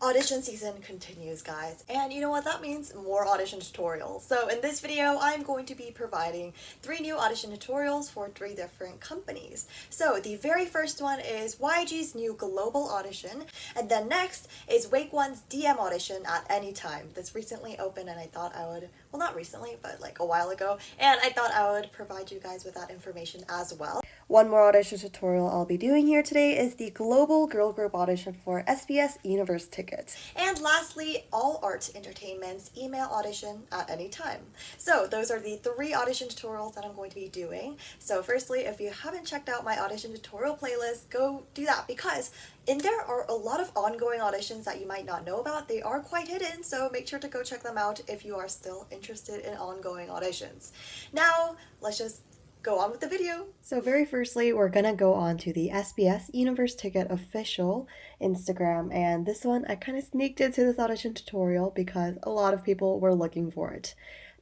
Audition season continues, guys, and you know what that means? More audition tutorials. So in this video, I'm going to be providing 3 new audition tutorials for 3 different companies. So the very first one is YG's new global audition, and then next is WakeOne's DM audition at any time. This recently opened, and I thought I would, well, not recently, but like a while ago, and I thought I would provide you guys with that information as well. One more audition tutorial I'll be doing here today is the global girl group audition for SBS Universe tickets. And lastly, AllArt Entertainment's email audition at any time. So those are the 3 audition tutorials that I'm going to be doing. So firstly, if you haven't checked out my audition tutorial playlist, go do that because in there are a lot of ongoing auditions that you might not know about. They are quite hidden, so make sure to go check them out if you are still interested in ongoing auditions. Now, let's just go on with the video. So very firstly, we're gonna go on to the SBS Universe Ticket official Instagram, and this one I kind of sneaked into this audition tutorial because a lot of people were looking for it.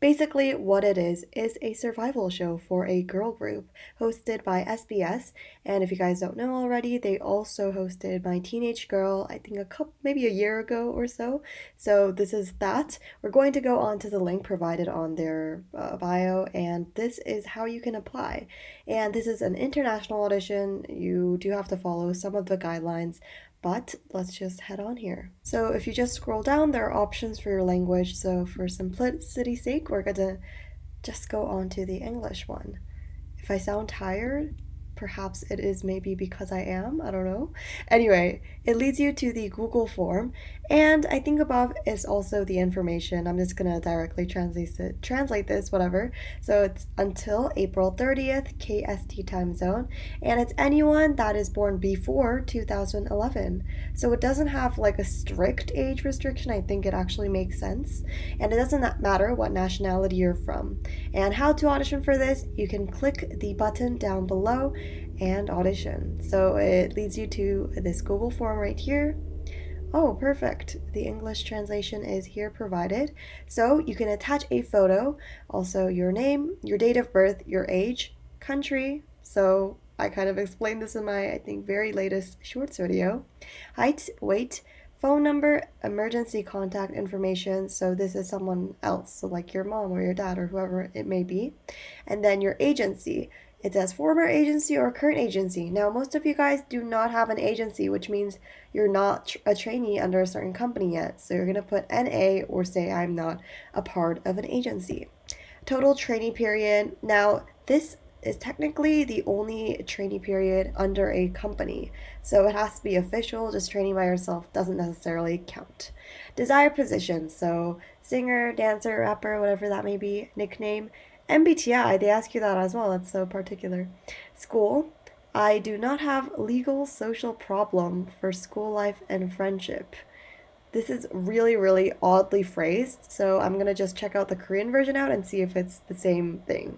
Basically, what it is a survival show for a girl group hosted by SBS. And if you guys don't know already, they also hosted My Teenage Girl, I think maybe a year ago or so. So this is that. We're going to go on to the link provided on their bio, and this is how you can apply. And this is an international audition. You do have to follow some of the guidelines, but let's just head on here. So if you just scroll down, there are options for your language. So for simplicity's sake, we're gonna just go on to the English one. If I sound tired, perhaps it is maybe because I am, I don't know. Anyway, it leads you to the Google form, and I think above is also the information. I'm just gonna directly translate this, whatever. So it's until April 30th, KST time zone, and it's anyone that is born before 2011. So it doesn't have like a strict age restriction. I think it actually makes sense, and it doesn't matter what nationality you're from. And how to audition for this, you can click the button down below and audition. So it leads you to this Google form right here. Oh, perfect. The English translation is here provided. So you can attach a photo, also your name, your date of birth, your age, country. So I kind of explained this in my, I think, very latest shorts video. Height, weight, phone number, emergency contact information. So this is someone else, so like your mom or your dad or whoever it may be. And then your agency. It says former agency or current agency. Now, most of you guys do not have an agency, which means you're not a trainee under a certain company yet. So you're going to put NA or say I'm not a part of an agency. Total trainee period. Now, this is technically the only trainee period under a company. So it has to be official. Just training by yourself doesn't necessarily count. Desired position. So singer, dancer, rapper, whatever that may be. Nickname. MBTI, they ask you that as well. That's so particular. School. I do not have legal social problem for school life and friendship. This is really, really oddly phrased, so I'm gonna just check out the Korean version out and see if it's the same thing.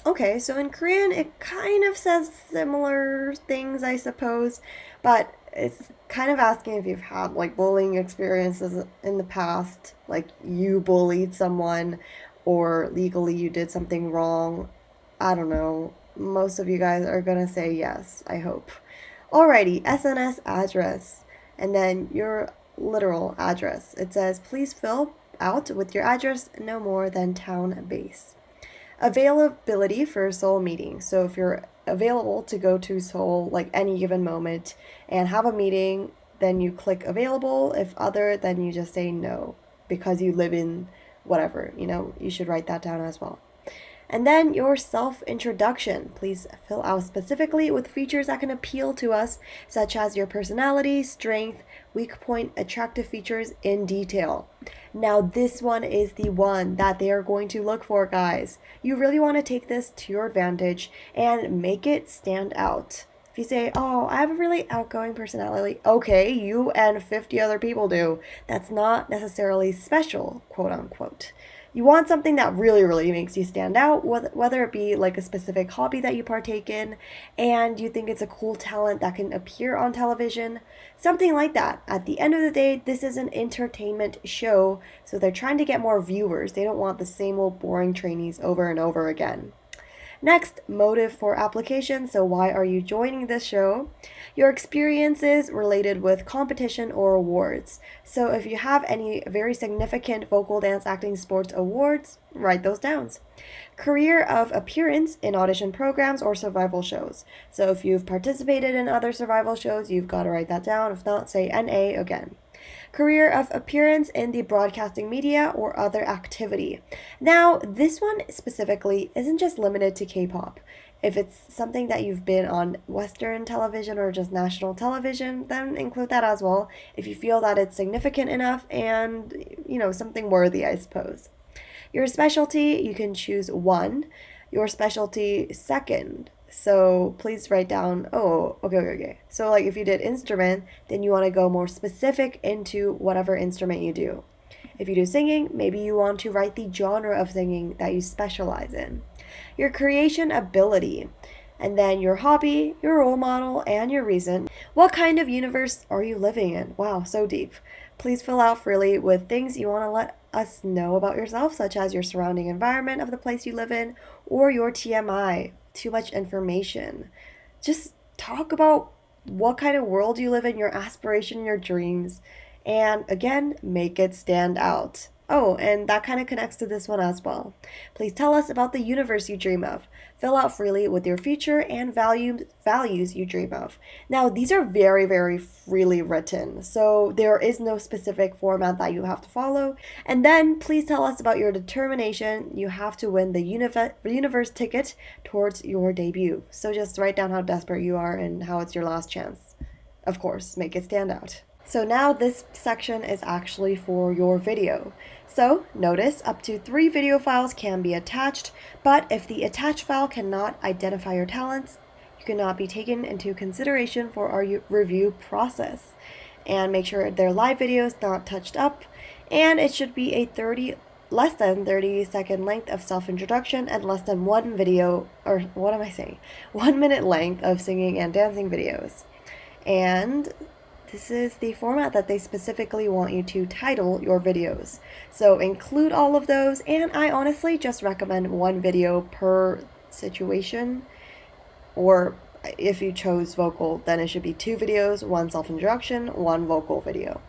Okay, so in Korean it kind of says similar things, I suppose, but it's kind of asking if you've had like bullying experiences in the past, like you bullied someone or legally you did something wrong. I don't know. Most of you guys are gonna say yes, I hope. Alrighty, SNS address, and then your literal address. It says, please fill out with your address no more than town base. Availability for Seoul meeting. So if you're available to go to Seoul like any given moment and have a meeting, then you click available. If other, then you just say no because you live in whatever, you should write that down as well. And then your self-introduction. Please fill out specifically with features that can appeal to us, such as your personality, strength, weak point, attractive features in detail. Now this one is the one that they are going to look for, guys. You really want to take this to your advantage and make it stand out. If you say, oh, I have a really outgoing personality, okay, you and 50 other people do. That's not necessarily special, quote unquote. You want something that really, really makes you stand out, whether it be like a specific hobby that you partake in, and you think it's a cool talent that can appear on television, something like that. At the end of the day, this is an entertainment show, so they're trying to get more viewers. They don't want the same old boring trainees over and over again. Next, motive for application. So why are you joining this show? Your experiences related with competition or awards. So if you have any very significant vocal, dance, acting, sports awards, write those down. Career of appearance in audition programs or survival shows. So if you've participated in other survival shows, you've got to write that down. If not, say NA again. Career of appearance in the broadcasting media or other activity. Now, this one specifically isn't just limited to K-pop. If it's something that you've been on Western television or just national television, then include that as well if you feel that it's significant enough and, something worthy, I suppose. Your specialty, you can choose one. Your specialty, second. So please write down, okay. So like if you did instrument, then you want to go more specific into whatever instrument you do. If you do singing, maybe you want to write the genre of singing that you specialize in. Your creation ability, and then your hobby, your role model, and your reason. What kind of universe are you living in? Wow, so deep. Please fill out freely with things you want to let us know about yourself, such as your surrounding environment of the place you live in, or your TMI, too much information. Just talk about what kind of world you live in, your aspiration, your dreams, and again, make it stand out. Oh, and that kind of connects to this one as well. Please tell us about the universe you dream of. Fill out freely with your future and values you dream of. Now, these are very, very freely written, so there is no specific format that you have to follow. And then please tell us about your determination. You have to win the universe ticket towards your debut. So just write down how desperate you are and how it's your last chance. Of course, make it stand out. So now this section is actually for your video. So notice up to 3 video files can be attached, but if the attached file cannot identify your talents, you cannot be taken into consideration for our review process. And make sure they're live videos, not touched up, and it should be a less than 30-second length of self-introduction and less than 1 minute length of singing and dancing videos. And this is the format that they specifically want you to title your videos. So include all of those, and I honestly just recommend 1 video per situation, or if you chose vocal, then it should be 2 videos, 1 self-introduction, 1 vocal video.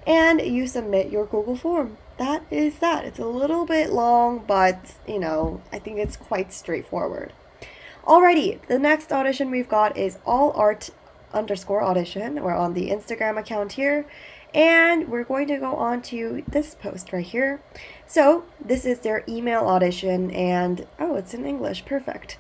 And you submit your Google form. That is that. It's a little bit long, but I think it's quite straightforward. Alrighty, the next audition we've got is AllArt _audition. We're on the Instagram account here, and we're going to go on to this post right here. So this is their email audition, and it's in English, perfect.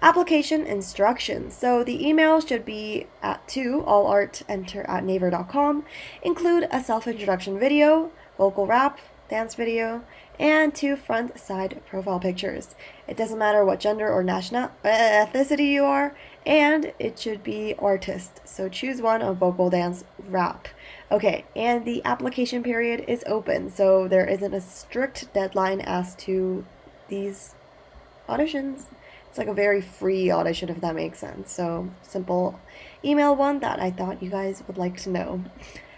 Application instructions. So the email should be to allartenter@naver.com. Include a self-introduction video, vocal rap, dance video, and 2 front side profile pictures. It doesn't matter what gender or national ethnicity you are, and it should be artist. So choose one of vocal, dance, rap. Okay, and the application period is open, so there isn't a strict deadline as to these auditions. It's like a very free audition, if that makes sense. So simple email one that I thought you guys would like to know.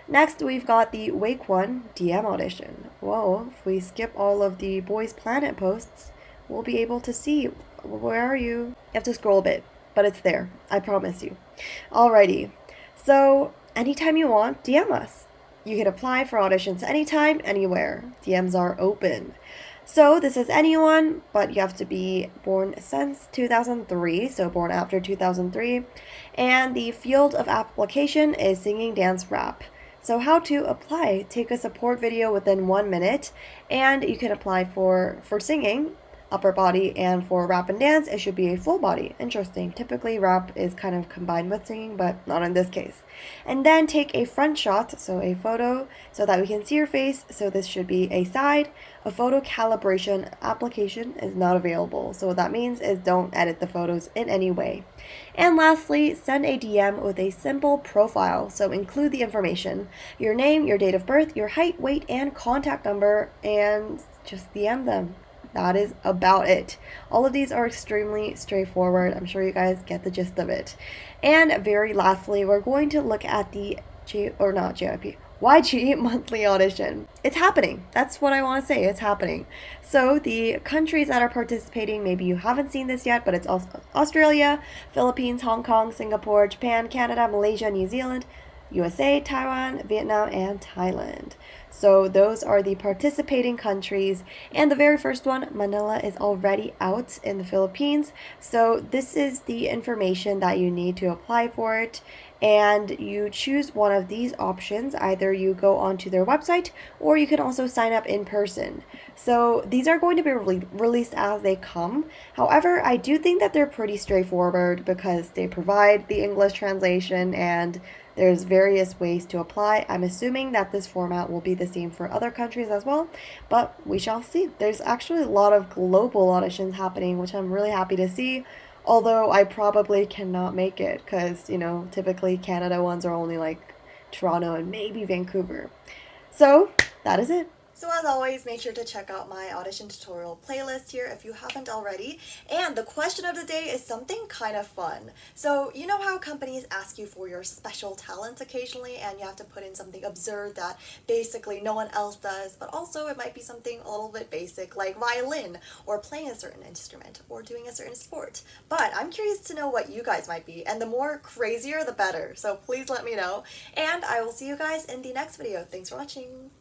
Next, we've got the WakeOne DM audition. Whoa, if we skip all of the Boys Planet posts, we'll be able to see. Where are you? You have to scroll a bit, but it's there. I promise you. Alrighty. So, anytime you want, DM us. You can apply for auditions anytime, anywhere. DMs are open. So, this is anyone, but you have to be born since 2003, so born after 2003. And the field of application is singing, dance, rap. So how to apply: take a support video within 1 minute, and you can apply for singing, upper body, and for rap and dance, it should be a full body. Interesting. Typically rap is kind of combined with singing, but not in this case. And then take a front shot, so a photo, so that we can see your face. So this should be a side. A photo calibration application is not available. So what that means is don't edit the photos in any way. And lastly, send a DM with a simple profile. So include the information: your name, your date of birth, your height, weight, and contact number, and just DM them. That is about it. All of these are extremely straightforward. I'm sure you guys get the gist of it. And very lastly, we're going to look at the YG monthly audition. It's happening. That's what I want to say. It's happening. So the countries that are participating, maybe you haven't seen this yet, but it's also Australia, Philippines, Hong Kong, Singapore, Japan, Canada, Malaysia, New Zealand, USA, Taiwan, Vietnam, and Thailand. So those are the participating countries. And the very first one, Manila, is already out in the Philippines. So this is the information that you need to apply for it. And you choose one of these options. Either you go onto their website or you can also sign up in person. So these are going to be released as they come. However, I do think that they're pretty straightforward because they provide the English translation and there's various ways to apply. I'm assuming that this format will be the same for other countries as well, but we shall see. There's actually a lot of global auditions happening, which I'm really happy to see. Although I probably cannot make it because, typically Canada ones are only like Toronto and maybe Vancouver. So that is it. So as always, make sure to check out my audition tutorial playlist here if you haven't already. And the question of the day is something kind of fun. So you know how companies ask you for your special talents occasionally and you have to put in something absurd that basically no one else does, but also it might be something a little bit basic like violin or playing a certain instrument or doing a certain sport. But I'm curious to know what you guys might be, and the more crazier the better. So please let me know. And I will see you guys in the next video. Thanks for watching.